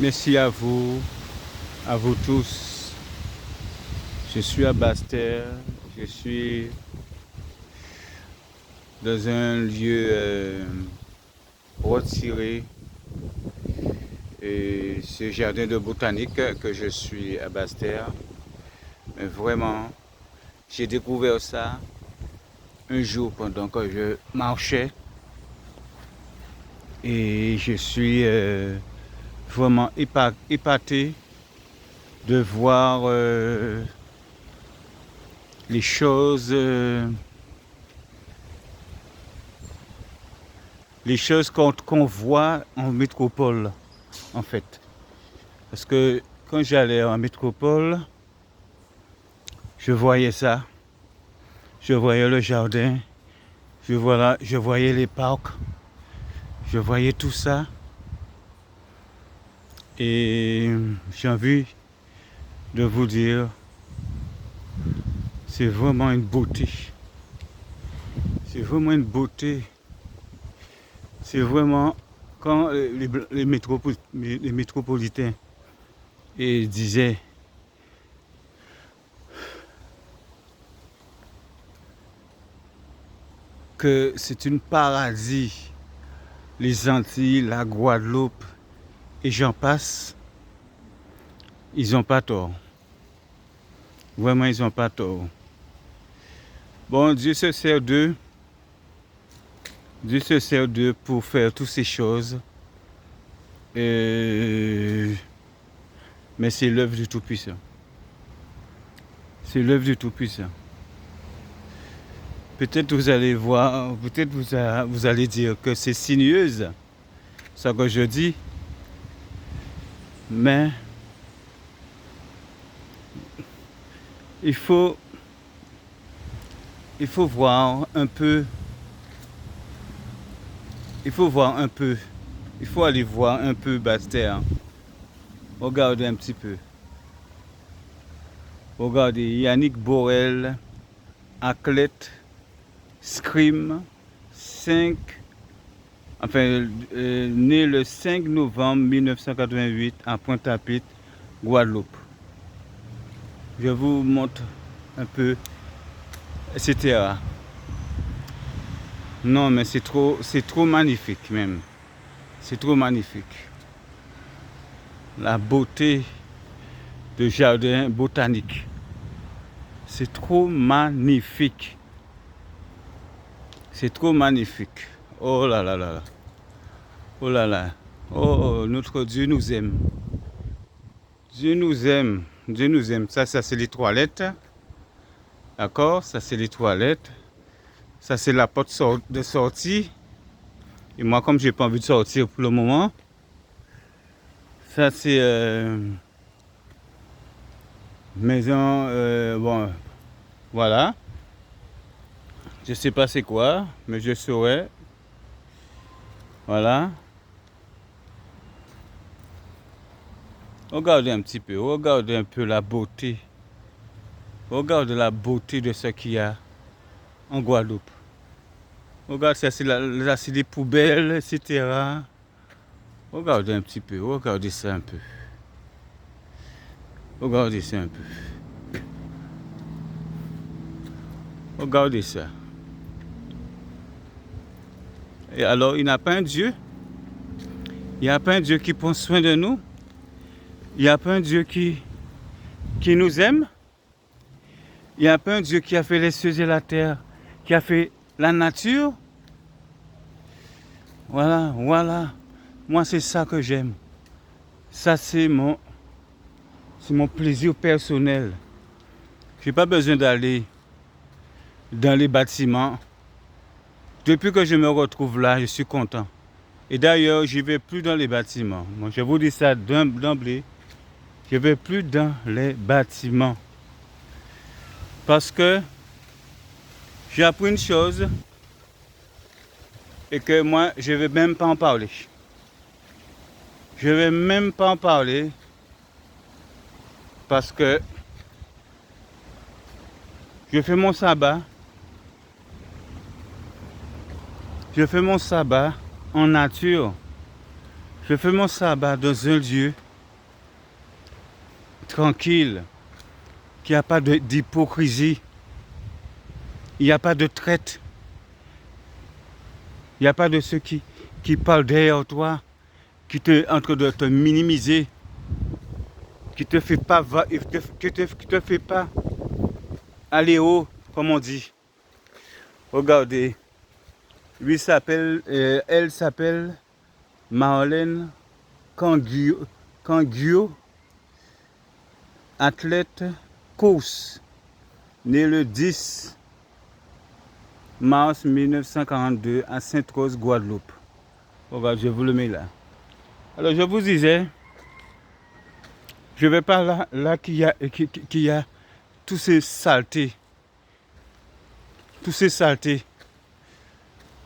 Merci à vous tous. Je suis à Basse-Terre, je suis dans un lieu retiré. Et ce jardin de botanique que je suis à Basse-Terre. Mais vraiment, j'ai découvert ça un jour pendant que je marchais. Et je suis vraiment épaté de voir les choses qu'on voit en métropole, en fait. Parce que quand j'allais en métropole, je voyais ça. Je voyais le jardin, je voyais les parcs, je voyais tout ça. Et j'ai envie de vous dire, c'est vraiment une beauté. C'est vraiment une beauté. C'est vraiment quand les métropolitains disaient que c'est une paradis, les Antilles, la Guadeloupe et j'en passe, ils n'ont pas tort. Vraiment, ils n'ont pas tort. Bon, Dieu se sert d'eux. Dieu se sert d'eux pour faire toutes ces choses. Mais c'est l'œuvre du Tout-Puissant. C'est l'œuvre du Tout-Puissant. Peut-être vous allez voir, peut-être vous allez dire que c'est sinueuse, ce que je dis. Mais il faut voir un peu. Il faut voir un peu. Il faut aller voir un peu Basse-Terre. Regardez un petit peu. Regardez Yannick Borel, athlète, Scream, 5, né le 5 novembre 1988 à Pointe-à-Pitre, Guadeloupe. Je vous montre un peu, etc. Non, mais c'est trop magnifique même. C'est trop magnifique. La beauté de jardin botanique. C'est trop magnifique. C'est trop magnifique. Oh là là là là. Oh là là. Oh, notre Dieu nous aime. Dieu nous aime. Dieu nous aime. Ça c'est les toilettes. D'accord? Ça c'est les toilettes. Ça c'est la porte de sortie. Et moi comme j'ai pas envie de sortir pour le moment. Ça c'est maison. Bon. Voilà. Je sais pas c'est quoi. Mais je saurais. Voilà. Regardez un petit peu. Regardez un peu la beauté. Regardez la beauté de ce qu'il y a en Guadeloupe. Regarde, ça c'est des poubelles, etc. Regardez un petit peu, regardez ça un peu. Regardez ça un peu. Regardez ça. Et alors, il n'y a pas un Dieu? Il n'y a pas un Dieu qui prend soin de nous? Il n'y a pas un Dieu qui nous aime? Il n'y a pas un Dieu qui a fait les cieux et la terre, qui a fait la nature? Voilà, voilà. Moi, c'est ça que j'aime. Ça, c'est mon plaisir personnel. Je n'ai pas besoin d'aller dans les bâtiments. Depuis que je me retrouve là, je suis content. Et d'ailleurs, je ne vais plus dans les bâtiments. Moi, je vous dis ça d'emblée. Je ne vais plus dans les bâtiments. Parce que j'ai appris une chose et que moi, je ne vais même pas en parler. Je ne vais même pas en parler parce que je fais mon sabbat. Je fais mon sabbat en nature. Je fais mon sabbat dans un lieu tranquille, qu'il n'y a pas d'hypocrisie, il n'y a pas de traite, il n'y a pas de ceux qui parlent derrière toi, qui te en train de te minimiser, qui te fait pas qui te fait pas aller haut, comme on dit. Regardez, elle s'appelle Marlène Canguio, athlète course, née le 10 mars 1942 à Sainte-Rose, Guadeloupe. Regarde, je vous le mets là. Alors je vous disais, je vais pas là qu'il y a tous ces saletés. Tous ces saletés.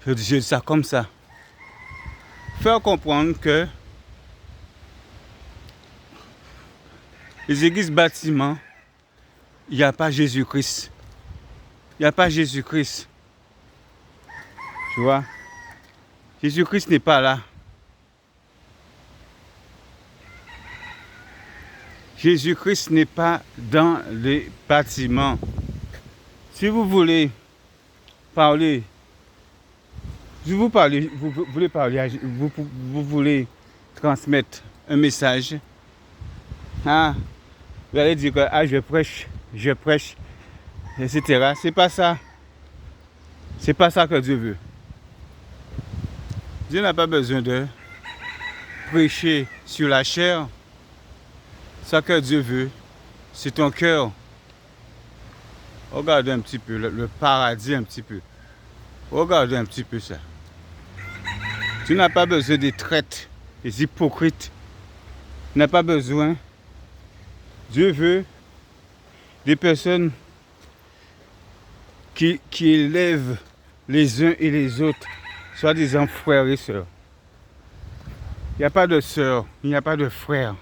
Je dis ça comme ça. Faire comprendre que les églises bâtiments, il n'y a pas Jésus-Christ. Il n'y a pas Jésus-Christ. Tu vois? Jésus-Christ n'est pas là. Jésus-Christ n'est pas dans les bâtiments. Si vous voulez parler, vous voulez parler, vous voulez transmettre un message, ah, vous allez dire que je prêche, etc. C'est pas ça. C'est pas ça que Dieu veut. Dieu n'a pas besoin de prêcher sur la chair. Ce que Dieu veut, c'est ton cœur. Regardez un petit peu le paradis un petit peu. Regardez un petit peu ça. Tu n'as pas besoin des traites, des hypocrites. Tu n'as pas besoin. Dieu veut des personnes qui élèvent les uns et les autres, soi-disant frères et sœurs. Il n'y a pas de sœurs, il n'y a pas de frères.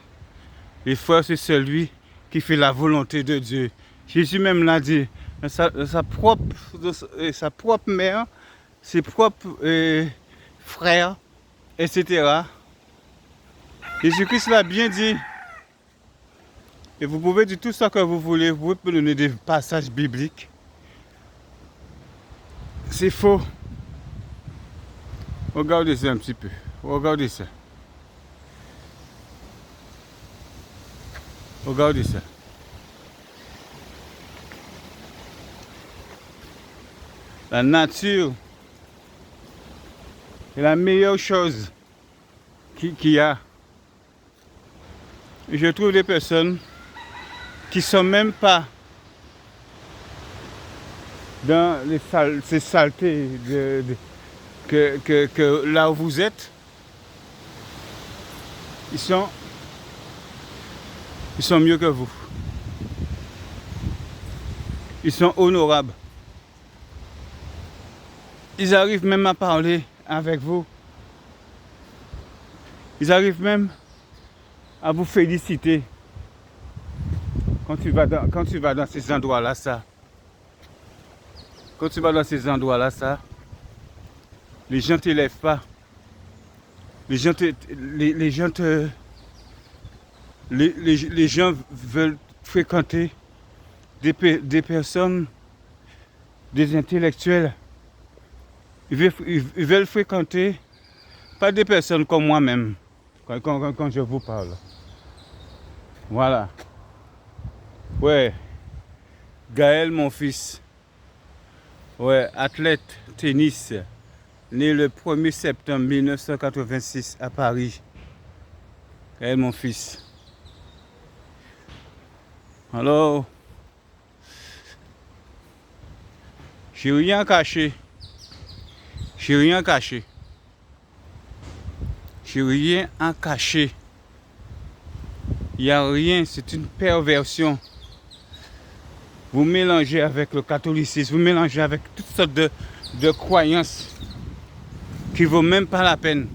Les frères, c'est celui qui fait la volonté de Dieu. Jésus même l'a dit, sa propre mère, ses propres frères, etc. Jésus-Christ l'a bien dit. Et vous pouvez dire tout ça que vous voulez, vous pouvez donner des passages bibliques. C'est faux. Regardez ça un petit peu. Regardez ça. Regardez ça. La nature est la meilleure chose qu'il y a. Et je trouve des personnes qui ne sont même pas dans ces saletés que là où vous êtes. Ils sont mieux que vous. Ils sont honorables. Ils arrivent même à parler avec vous. Ils arrivent même à vous féliciter. Quand tu vas dans ces endroits-là, ça. Quand tu vas dans ces endroits-là, ça. Les gens ne t'élèvent pas. Les gens veulent fréquenter des personnes, des intellectuels. Ils veulent fréquenter pas des personnes comme moi-même, quand je vous parle. Voilà. Ouais. Gaël, mon fils. Ouais, athlète, tennis, né le 1er septembre 1986 à Paris. Gaël, mon fils. Alors, j'ai rien caché. J'ai rien caché. J'ai rien à cacher. Il n'y a rien, c'est une perversion. Vous mélangez avec le catholicisme, vous mélangez avec toutes sortes de croyances qui ne vaut même pas la peine.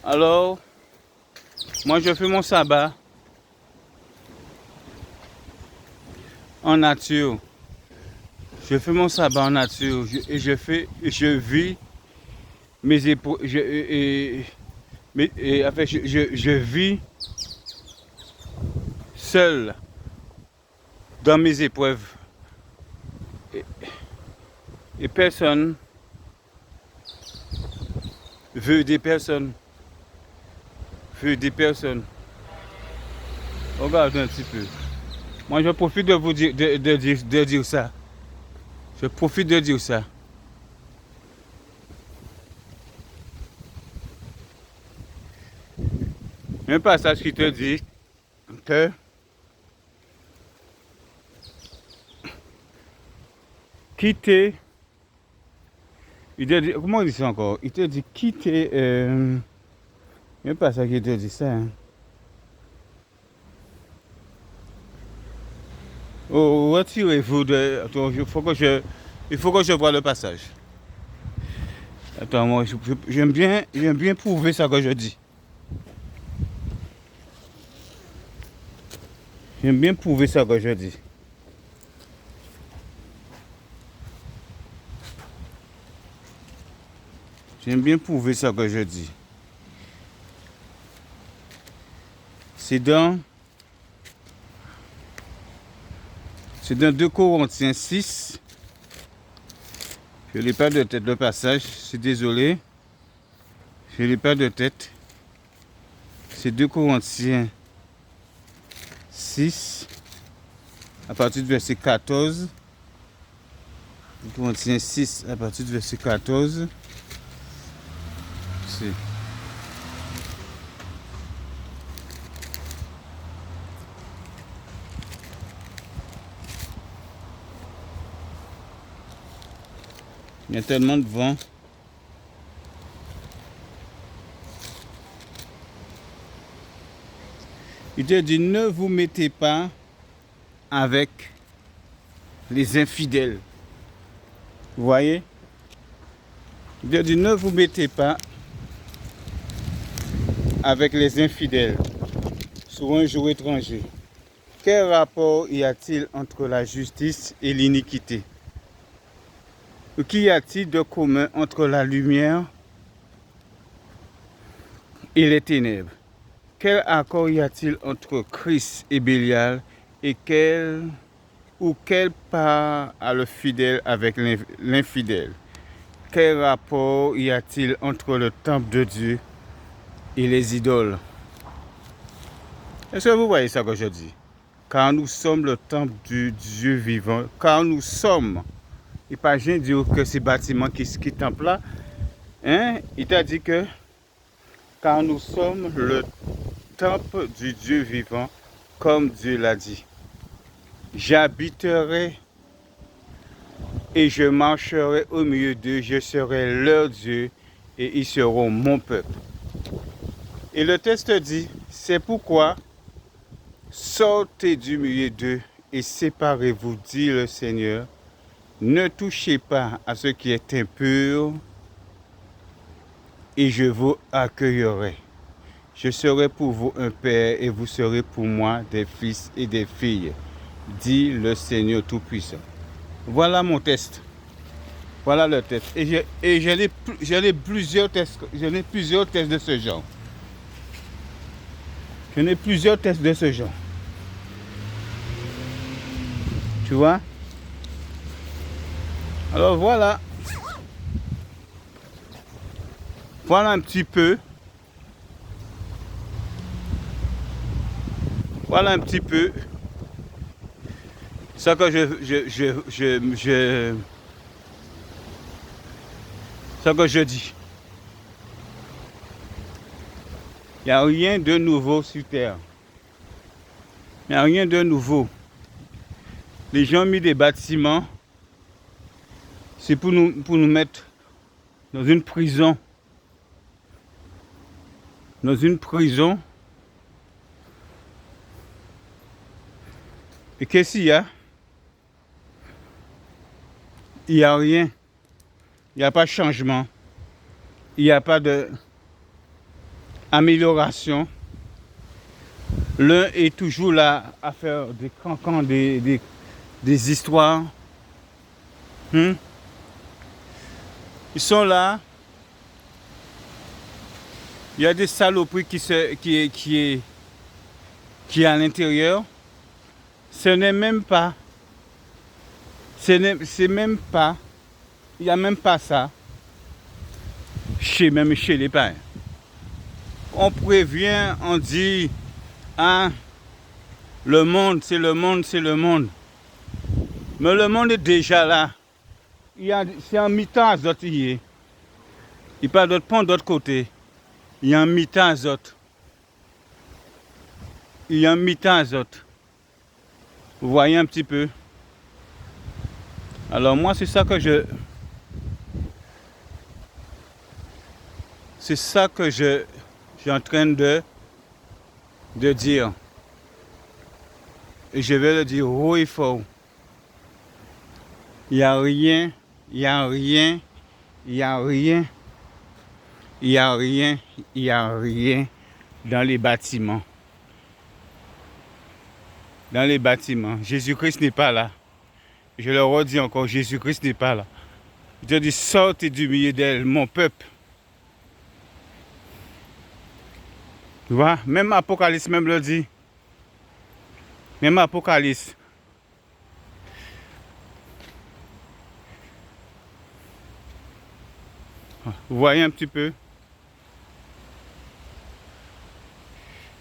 Alors, moi je fais mon sabbat en nature. Je fais mon sabbat en nature et je vis mes Mais en fait, je vis seul dans mes épreuves. Et, et personne veut des personnes. Veut des personnes. Regarde un petit peu. Moi, je profite de vous dire, de dire ça. Je profite de dire ça. Un passage qui te dit que quitter, il te dit, comment on dit ça encore? Il te dit quitter, un passage qui te dit ça. Hein. Oh, retirez-vous de. Attends, il faut que je voie le passage. Attends, moi, j'aime bien prouver ça que je dis. J'aime bien prouver ça que je dis. J'aime bien prouver ça que je dis. C'est dans 2 Corinthiens 6. Je n'ai pas de tête le passage, c'est désolé. Je n'ai pas de tête. C'est 2 Corinthiens 6, à partir du verset 14. 2 Corinthiens 6, à partir du verset 14. C'est... Il y a tellement de vent. Il te dit, ne vous mettez pas avec les infidèles. Vous voyez? Il te dit, ne vous mettez pas avec les infidèles sur un jour étranger. Quel rapport y a-t-il entre la justice et l'iniquité? Qu'y a-t-il de commun entre la lumière et les ténèbres? Quel accord y a-t-il entre Christ et Bélial et quelle part a le fidèle avec l'infidèle? Quel rapport y a-t-il entre le temple de Dieu et les idoles? Est-ce que vous voyez ça que je dis? Car nous sommes le temple du Dieu vivant. Car nous sommes. Et pas juste dire que ces bâtiments qui temple là. Hein? Il t'a dit que car nous sommes le temple du Dieu vivant, comme Dieu l'a dit. J'habiterai et je marcherai au milieu d'eux, je serai leur Dieu et ils seront mon peuple. Et le texte dit, c'est pourquoi sortez du milieu d'eux et séparez-vous, dit le Seigneur. Ne touchez pas à ce qui est impur et je vous accueillerai. Je serai pour vous un père et vous serez pour moi des fils et des filles, dit le Seigneur Tout-Puissant. Voilà mon test. Voilà le test. Et j'ai plusieurs tests. J'en ai plusieurs tests de ce genre. J'en ai plusieurs tests de ce genre. Tu vois? Alors voilà. Voilà un petit peu. Voilà un petit peu. Ça que ça que je dis. Il n'y a rien de nouveau sur terre. Il n'y a rien de nouveau. Les gens ont mis des bâtiments. C'est pour nous mettre dans une prison. Dans une prison. Et qu'est-ce qu'il y a? Il n'y a rien. Il n'y a pas de changement. Il n'y a pas d'amélioration. L'un est toujours là à faire des cancans, des histoires. Ils sont là Il y a des saloperies qui est à l'intérieur. Ce n'est même pas, c'est même pas, il n'y a même pas ça même chez les parents. On prévient, on dit, ah, le monde, c'est le monde, c'est le monde. Mais le monde est déjà là. C'est en mi-temps azote hier. Il pas d'autre pont d'autre côté. Il y a un mi-temps azote. Il y a un mi-temps azote. Vous voyez un petit peu. Alors moi c'est ça que je suis en train de dire. Et je vais le dire haut et fort. Il n'y a rien, il n'y a rien, il n'y a rien, il n'y a rien, il n'y a rien dans les bâtiments. Dans les bâtiments. Jésus-Christ n'est pas là. Je le redis encore, Jésus-Christ n'est pas là. Dieu dit, sortez du milieu d'elle, mon peuple. Tu vois, même Apocalypse même le dit. Même Apocalypse. Vous voyez un petit peu.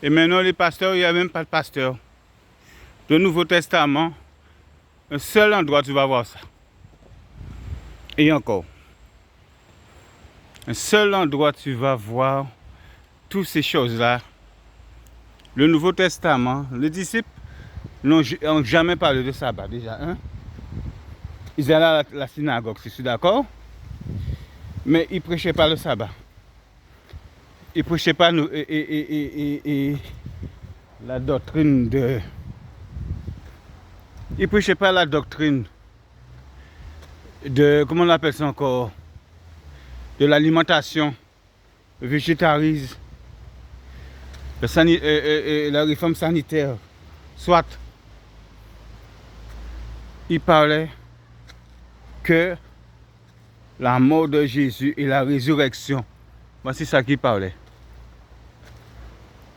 Et maintenant les pasteurs, il n'y a même pas de pasteur. Le Nouveau Testament, un seul endroit tu vas voir ça. Et encore. Un seul endroit tu vas voir toutes ces choses-là. Le Nouveau Testament, les disciples n'ont jamais parlé de sabbat déjà. Hein? Ils allaient à la synagogue, je suis d'accord. Mais ils ne prêchaient pas le sabbat. Ils ne prêchaient pas la doctrine de... Ils ne prêchaient pas la doctrine de... Comment on appelle ça encore? De l'alimentation, le végétarisme, la réforme sanitaire. Soit, ils parlaient que la mort de Jésus et la résurrection. Voici ça qu'il parlait.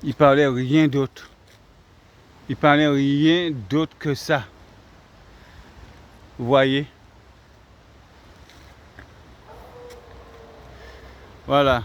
Il parlait rien d'autre. Il parlait rien d'autre que ça. Vous voyez? Voilà.